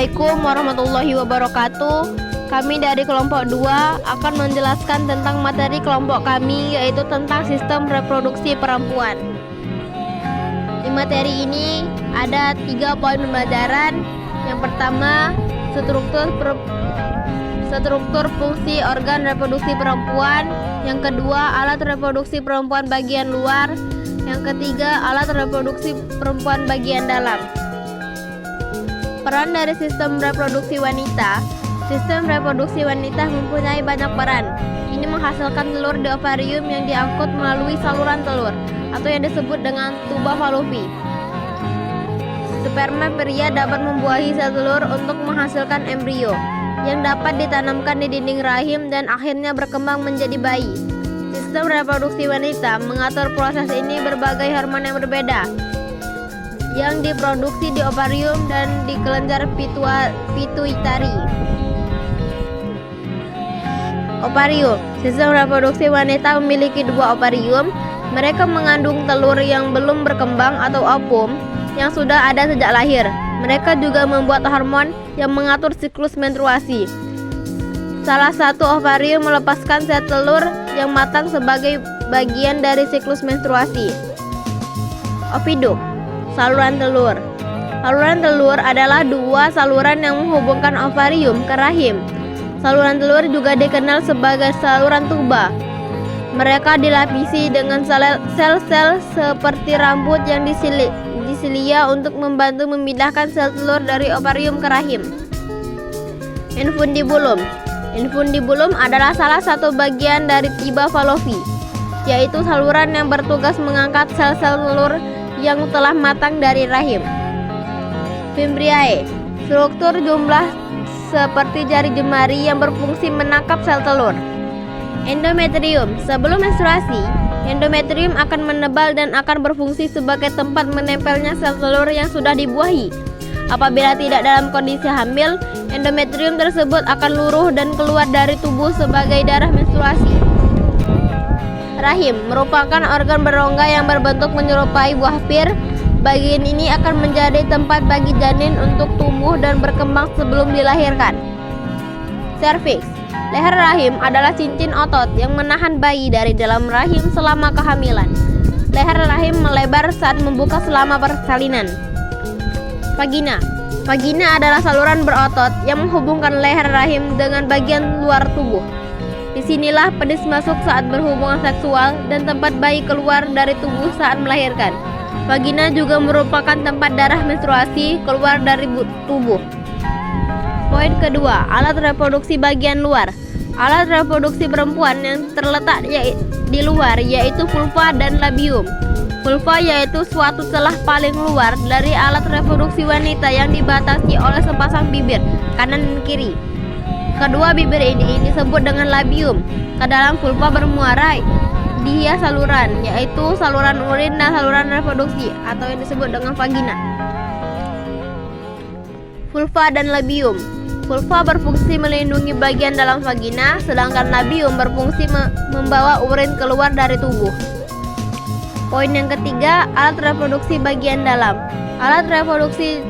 Assalamualaikum warahmatullahi wabarakatuh. Kami dari kelompok 2 akan menjelaskan tentang materi kelompok kami, yaitu tentang sistem reproduksi perempuan. Di materi ini ada 3 poin pembelajaran. Yang pertama, struktur fungsi organ reproduksi perempuan. Yang kedua, alat reproduksi perempuan bagian luar. Yang ketiga, alat reproduksi perempuan bagian dalam. Peran dari sistem reproduksi wanita. Sistem reproduksi wanita mempunyai banyak peran. Ini menghasilkan telur di ovarium yang diangkut melalui saluran telur atau yang disebut dengan tuba fallopi. Sperma pria dapat membuahi sel telur untuk menghasilkan embrio yang dapat ditanamkan di dinding rahim dan akhirnya berkembang menjadi bayi. Sistem reproduksi wanita mengatur proses ini berbagai hormon yang berbeda yang diproduksi di ovarium dan di kelenjar pituitari. Ovarium. Sistem reproduksi wanita memiliki 2 ovarium. Mereka mengandung telur yang belum berkembang atau ovum yang sudah ada sejak lahir. Mereka juga membuat hormon yang mengatur siklus menstruasi. Salah satu ovarium melepaskan sel telur yang matang sebagai bagian dari siklus menstruasi. Oviduk. Saluran telur. Saluran telur adalah 2 saluran yang menghubungkan ovarium ke rahim. Saluran telur juga dikenal sebagai saluran tuba. Mereka dilapisi dengan sel-sel seperti rambut yang disilia untuk membantu memindahkan sel telur dari ovarium ke rahim. Infundibulum. Infundibulum adalah salah satu bagian dari tuba fallopi, yaitu saluran yang bertugas mengangkat sel-sel telur yang telah matang dari rahim. Fimbriae. Struktur jumlah seperti jari jemari yang berfungsi menangkap sel telur. Endometrium. Sebelum menstruasi, endometrium akan menebal dan akan berfungsi sebagai tempat menempelnya sel telur yang sudah dibuahi. Apabila tidak dalam kondisi hamil, endometrium tersebut akan luruh dan keluar dari tubuh sebagai darah menstruasi. Rahim merupakan organ berongga yang berbentuk menyerupai buah pir. Bagian ini akan menjadi tempat bagi janin untuk tumbuh dan berkembang sebelum dilahirkan. Serviks. Leher rahim adalah cincin otot yang menahan bayi dari dalam rahim selama kehamilan. Leher rahim melebar saat membuka selama persalinan. Vagina. Vagina adalah saluran berotot yang menghubungkan leher rahim dengan bagian luar tubuh. Disinilah penis masuk saat berhubungan seksual dan tempat bayi keluar dari tubuh saat melahirkan. Vagina juga merupakan tempat darah menstruasi keluar dari tubuh. Poin kedua, alat reproduksi bagian luar. Alat reproduksi perempuan yang terletak di luar yaitu vulva dan labium. Vulva yaitu suatu celah paling luar dari alat reproduksi wanita yang dibatasi oleh sepasang bibir kanan dan kiri. Kedua bibir ini disebut dengan labium. Ke dalam vulva bermuara dia saluran, yaitu saluran urin dan saluran reproduksi atau yang disebut dengan vagina. Vulva dan labium. Vulva berfungsi melindungi bagian dalam vagina, sedangkan labium berfungsi membawa urin keluar dari tubuh. Poin yang ketiga, alat reproduksi bagian dalam. Alat reproduksi